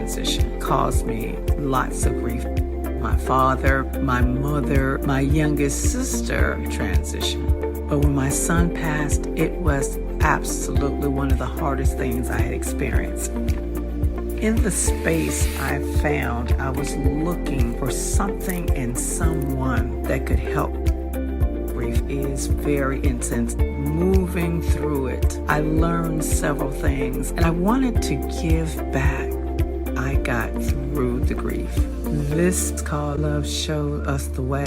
transition caused me lots of grief. My father, my mother, my youngest sister transitioned. But when my son passed, it was absolutely one of the hardest things I had experienced. In the space I found, I was looking for something and someone that could help. Grief is very intense. Moving through it, I learned several things, and I wanted to give back. I got through the grief. This is called Love Showed Us the Way.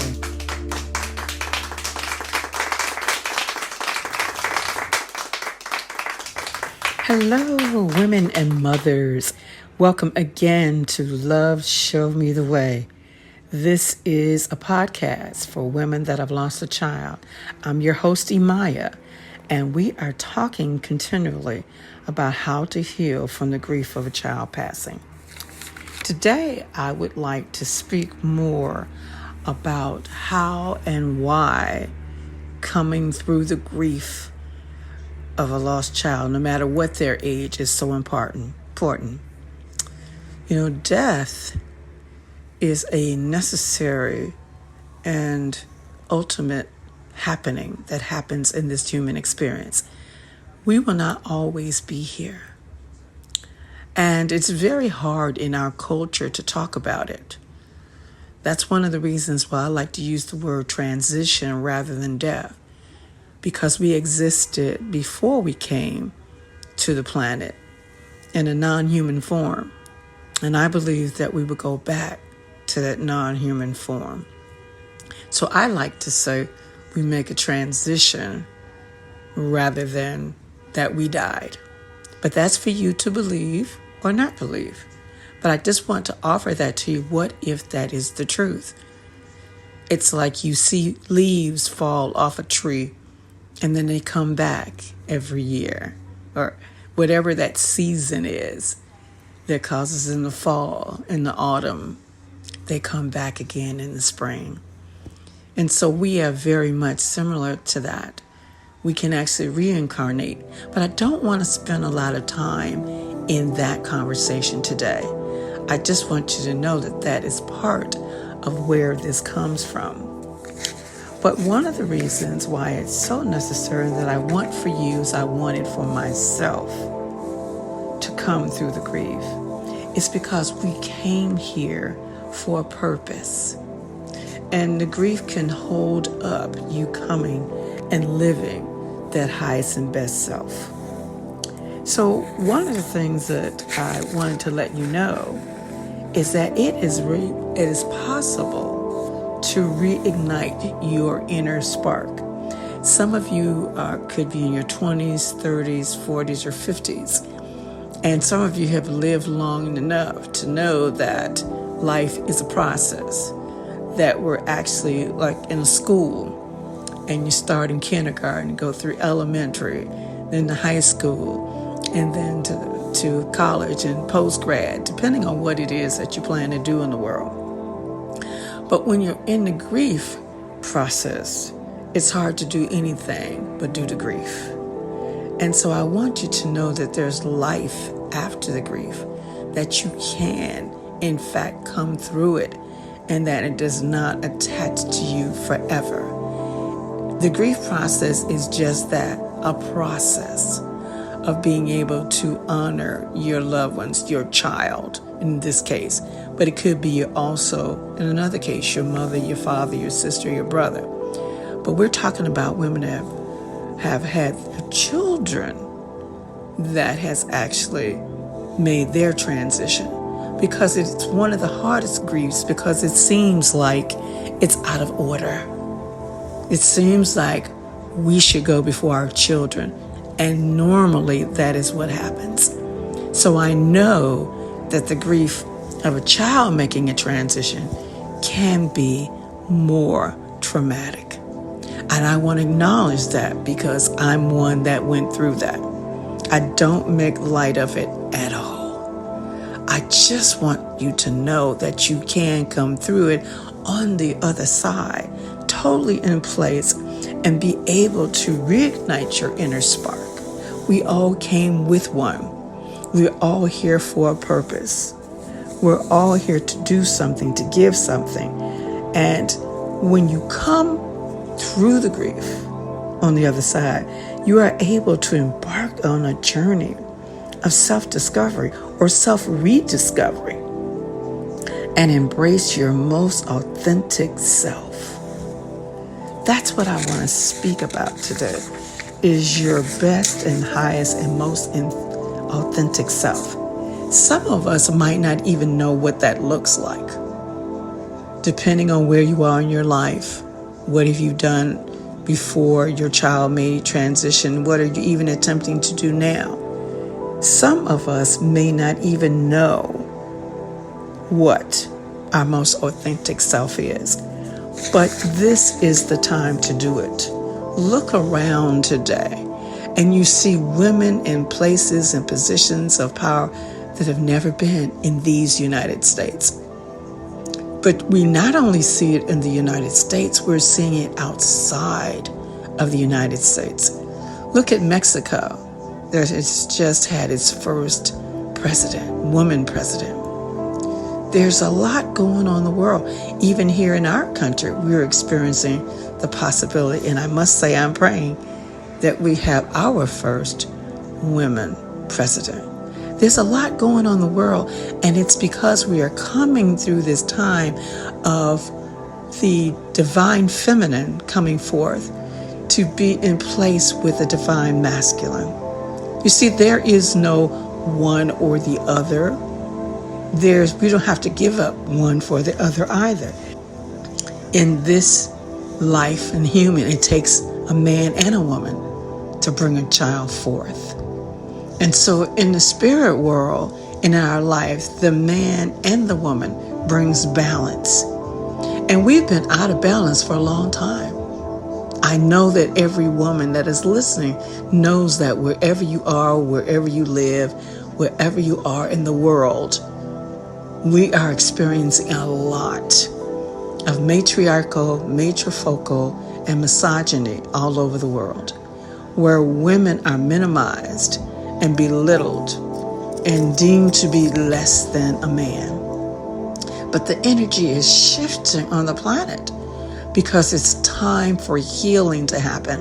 Hello, women and mothers. Welcome again to Love Show Me the Way. This is a podcast for women that have lost a child. I'm your host, EMaia, and we are talking continually about how to heal from the grief of a child passing. Today, I would like to speak more about how and why coming through the grief of a lost child, no matter what their age, is so important. You know, death is a necessary and ultimate happening that happens in this human experience. We will not always be here. And it's very hard in our culture to talk about it. That's one of the reasons why I like to use the word transition rather than death, because we existed before we came to the planet in a non-human form. And I believe that we would go back to that non-human form. So I like to say we make a transition rather than that we died. But that's for you to believe or not believe. But I just want to offer that to you. What if that is the truth? It's like you see leaves fall off a tree and then they come back every year, or whatever that season is that causes in the fall, in the autumn, they come back again in the spring. And so we are very much similar to that. We can actually reincarnate. But I don't want to spend a lot of time in that conversation today. I just want you to know that that is part of where this comes from. But one of the reasons why it's so necessary that I want for you as I wanted for myself to come through the grief is because we came here for a purpose. And the grief can hold up you coming and living that highest and best self. So one of the things that I wanted to let you know is that it is possible to reignite your inner spark. Some of you could be in your 20s, 30s, 40s, or 50s. And some of you have lived long enough to know that life is a process, that we're actually like in school, and you start in kindergarten, go through elementary, then to high school, and then to college and post-grad, depending on what it is that you plan to do in the world. But when you're in the grief process, it's hard to do anything but do the grief. And so I want you to know that there's life after the grief, that you can, in fact, come through it, and that it does not attach to you forever. The grief process is just that, a process of being able to honor your loved ones, your child in this case, but it could be also, in another case, your mother, your father, your sister, your brother. But we're talking about women that have had children that has actually made their transition, because it's one of the hardest griefs, because it seems like it's out of order. It seems like we should go before our children, and normally that is what happens. So I know that the grief of a child making a transition can be more traumatic. And I want to acknowledge that because I'm one that went through that. I don't make light of it at all. I just want you to know that you can come through it on the other side, totally in place, and be able to reignite your inner spark. We all came with one. We're all here for a purpose. We're all here to do something, to give something. And when you come through the grief on the other side, you are able to embark on a journey of self-discovery or self-rediscovery and embrace your most authentic self. That's what I want to speak about today, is your best and highest and most authentic self. Some of us might not even know what that looks like. Depending on where you are in your life, what have you done before your child made transition? What are you even attempting to do now? Some of us may not even know what our most authentic self is. But this is the time to do it. Look around today and you see women in places and positions of power that have never been in these United States. But we not only see it in the United States, we're seeing it outside of the United States. Look at Mexico. It's just had its first woman president. There's a lot going on in the world. Even here in our country, we're experiencing the possibility, and I must say I'm praying that we have our first women president. There's a lot going on in the world, and it's because we are coming through this time of the divine feminine coming forth to be in place with the divine masculine. You see, there is no one or the other. We don't have to give up one for the other either. In this life and human, it takes a man and a woman to bring a child forth. And so in the spirit world, in our life, the man and the woman brings balance. And we've been out of balance for a long time. I know that every woman that is listening knows that wherever you are, wherever you live, wherever you are in the world, we are experiencing a lot of matriarchal, matrifocal, and misogyny all over the world, where women are minimized and belittled and deemed to be less than a man. But the energy is shifting on the planet because it's time for healing to happen.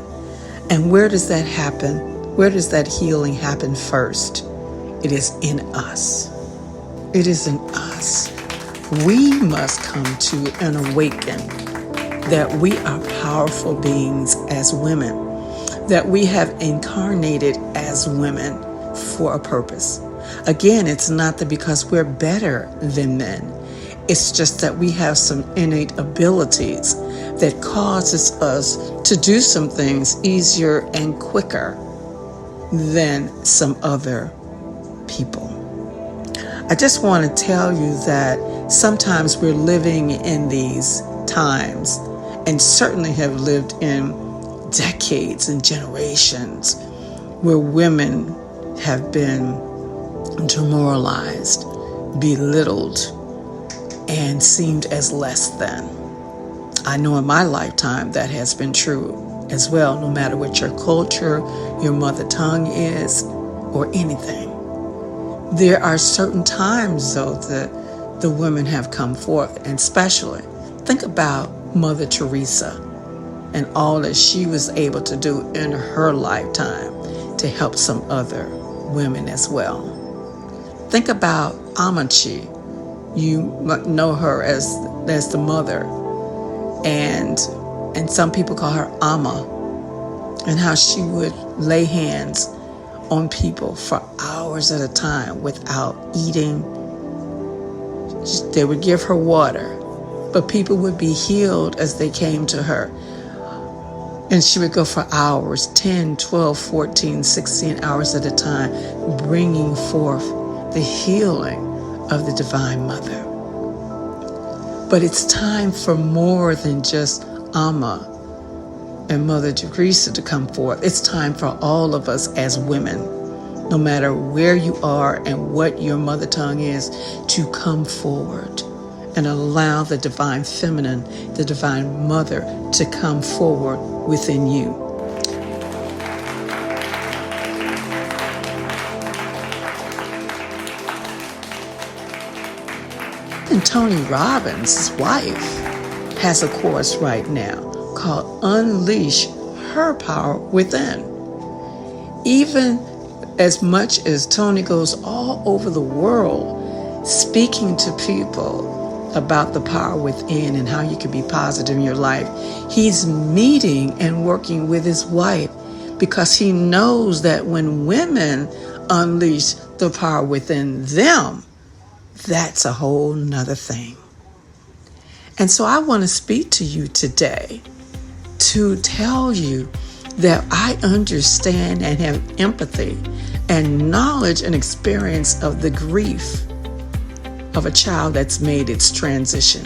And where does that happen? Where does that healing happen first? It is in us. It is in us. We must come to an awaken that we are powerful beings as women, that we have incarnated as women for a purpose. Again, it's not that because we're better than men. It's just that we have some innate abilities that causes us to do some things easier and quicker than some other people. I just want to tell you that sometimes we're living in these times, and certainly have lived in decades and generations, where women have been demoralized, belittled, and seemed as less than. I know in my lifetime that has been true as well, no matter what your culture, your mother tongue is, or anything. There are certain times, though, that the women have come forth, and especially think about Mother Teresa and all that she was able to do in her lifetime to help some other women as well. Think about Amachi. You know her as the mother, and some people call her Amma, and how she would lay hands on people for hours at a time without eating. They would give her water, but people would be healed as they came to her. And she would go for hours, 10, 12, 14, 16 hours at a time, bringing forth the healing of the Divine Mother. But it's time for more than just Amma and Mother Teresa to come forth. It's time for all of us as women, no matter where you are and what your mother tongue is, to come forward and allow the divine feminine, the divine mother, to come forward within you. Even Tony Robbins' wife has a course right now called Unleash Her Power Within. Even as much as Tony goes all over the world speaking to people about the power within and how you can be positive in your life, he's meeting and working with his wife because he knows that when women unleash the power within them, that's a whole nother thing. And so I want to speak to you today to tell you that I understand and have empathy and knowledge and experience of the grief of a child that's made its transition.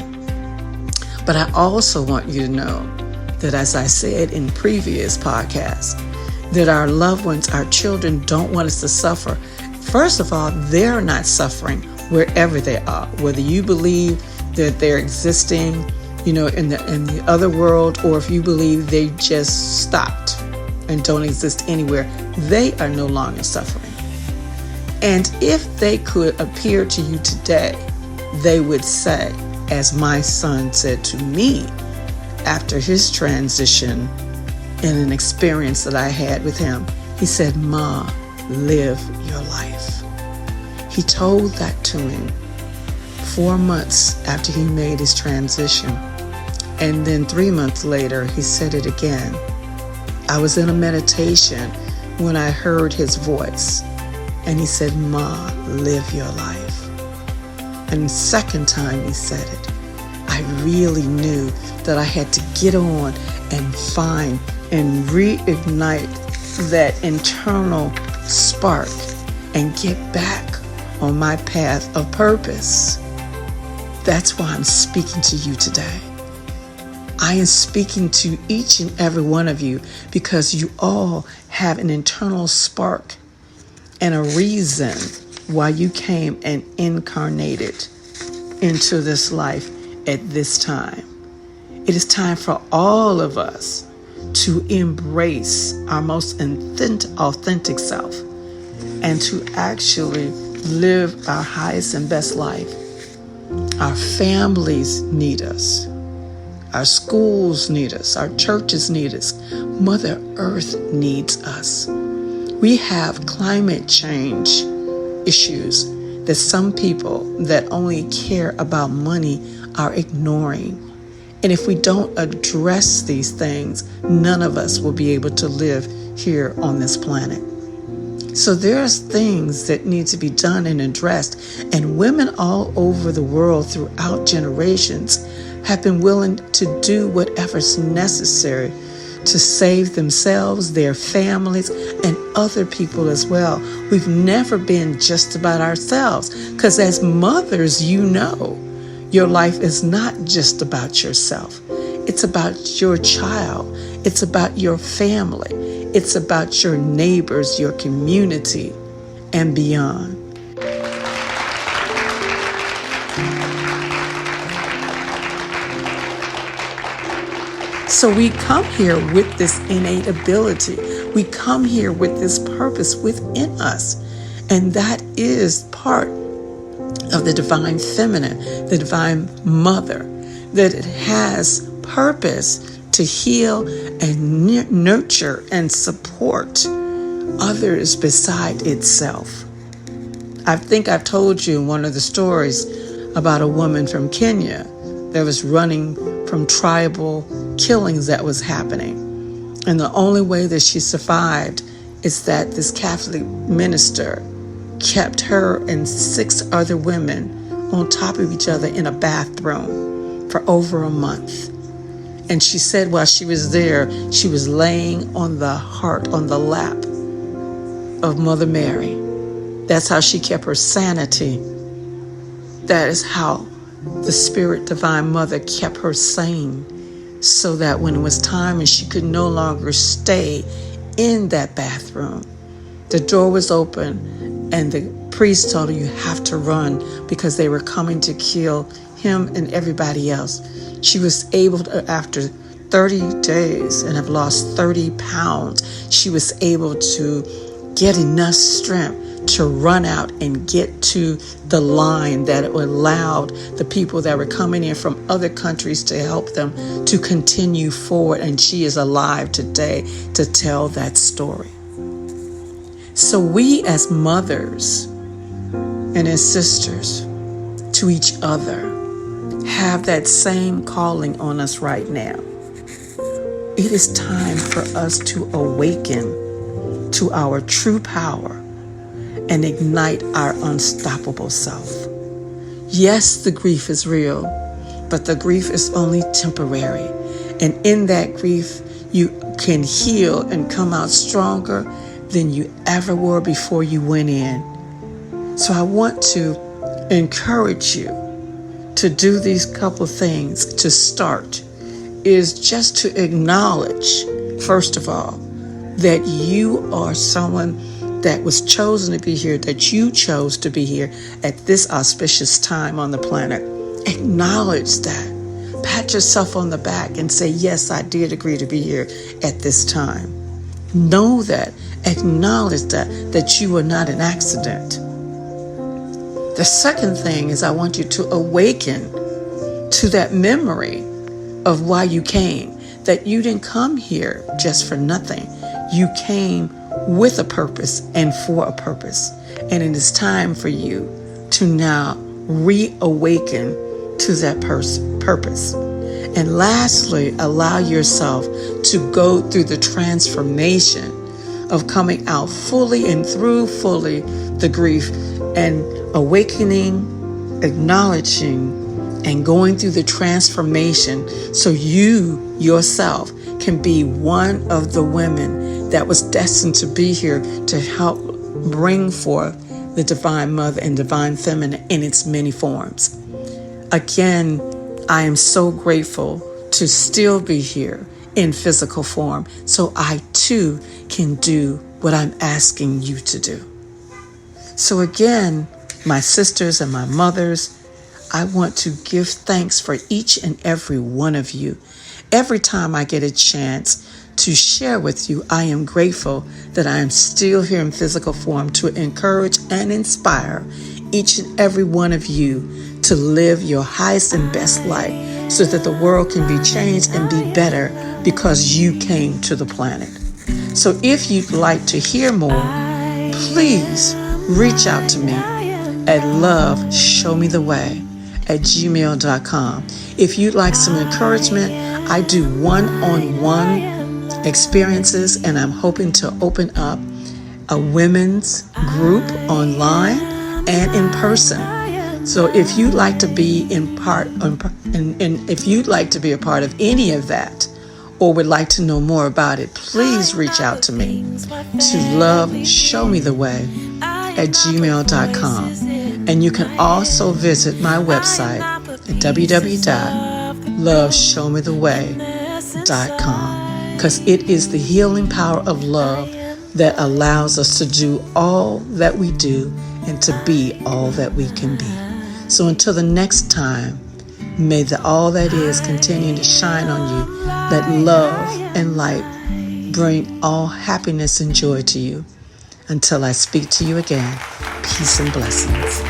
But I also want you to know that, as I said in previous podcasts, that our loved ones, our children, don't want us to suffer. First of all, they're not suffering wherever they are. Whether you believe that they're existing, in the other world, or if you believe they just stopped and don't exist anywhere, they are no longer suffering. And if they could appear to you today, they would say, as my son said to me after his transition in an experience that I had with him, he said, "Ma, live your life." He told that to me 4 months after he made his transition. And then 3 months later, he said it again. I was in a meditation when I heard his voice, and he said, "Ma, live your life." And the second time he said it, I really knew that I had to get on and find and reignite that internal spark and get back on my path of purpose. That's why I'm speaking to you today. I am speaking to each and every one of you because you all have an internal spark and a reason why you came and incarnated into this life at this time. It is time for all of us to embrace our most authentic self and to actually live our highest and best life. Our families need us. Our schools need us. Our churches need us. Mother Earth needs us. We have climate change issues that some people that only care about money are ignoring. And if we don't address these things, none of us will be able to live here on this planet. So there's things that need to be done and addressed. And women all over the world throughout generations have been willing to do whatever's necessary to save themselves, their families, and other people as well. We've never been just about ourselves, because as mothers, your life is not just about yourself. It's about your child. It's about your family. It's about your neighbors, your community, and beyond. So we come here with this innate ability. We come here with this purpose within us. And that is part of the divine feminine, the divine mother, that it has purpose to heal and nurture and support others beside itself. I think I've told you in one of the stories about a woman from Kenya that was running from tribal killings that was happening. And the only way that she survived is that this Catholic minister kept her and 6 other women on top of each other in a bathroom for over a month. And she said while she was there, she was laying on the lap of Mother Mary. That's how she kept her sanity. That is how the Spirit Divine Mother kept her sane, so that when it was time and she could no longer stay in that bathroom, the door was open and the priest told her, "You have to run," because they were coming to kill him and everybody else. She was able to, after 30 days and have lost 30 pounds, she was able to get enough strength to run out and get to the line that allowed the people that were coming in from other countries to help them to continue forward. And she is alive today to tell that story. So we as mothers and as sisters to each other have that same calling on us right now. It is time for us to awaken to our true power and ignite our unstoppable self. Yes, the grief is real, but the grief is only temporary. And in that grief, you can heal and come out stronger than you ever were before you went in. So I want to encourage you to do these couple things to start, is just to acknowledge, first of all, that you are someone that was chosen to be here, that you chose to be here at this auspicious time on the planet. Acknowledge that. Pat yourself on the back and say, yes, I did agree to be here at this time. Know that. Acknowledge that you were not an accident. The second thing is I want you to awaken to that memory of why you came, that you didn't come here just for nothing. You came with a purpose and for a purpose. And it is time for you to now reawaken to that purpose. And lastly, allow yourself to go through the transformation of coming out fully and through fully the grief and awakening, acknowledging, and going through the transformation so you yourself can be one of the women that was destined to be here to help bring forth the Divine Mother and Divine Feminine in its many forms. Again, I am so grateful to still be here in physical form so I too can do what I'm asking you to do. So again, my sisters and my mothers, I want to give thanks for each and every one of you. Every time I get a chance to share with you, I am grateful that I am still here in physical form to encourage and inspire each and every one of you to live your highest and best life so that the world can be changed and be better because you came to the planet. So if you'd like to hear more, please reach out to me at loveshowmetheway@gmail.com. If you'd like some encouragement, I do one-on-one experiences, and I'm hoping to open up a women's group online and in person. So if you'd like to be if you'd like to be a part of any of that, or would like to know more about it, please reach out to me to loveshowmetheway@gmail.com. And you can also visit my website at www.loveshowmetheway.com, because it is the healing power of love that allows us to do all that we do and to be all that we can be. So until the next time, may the all that is continue to shine on you. Let love and light bring all happiness and joy to you. Until I speak to you again, peace and blessings.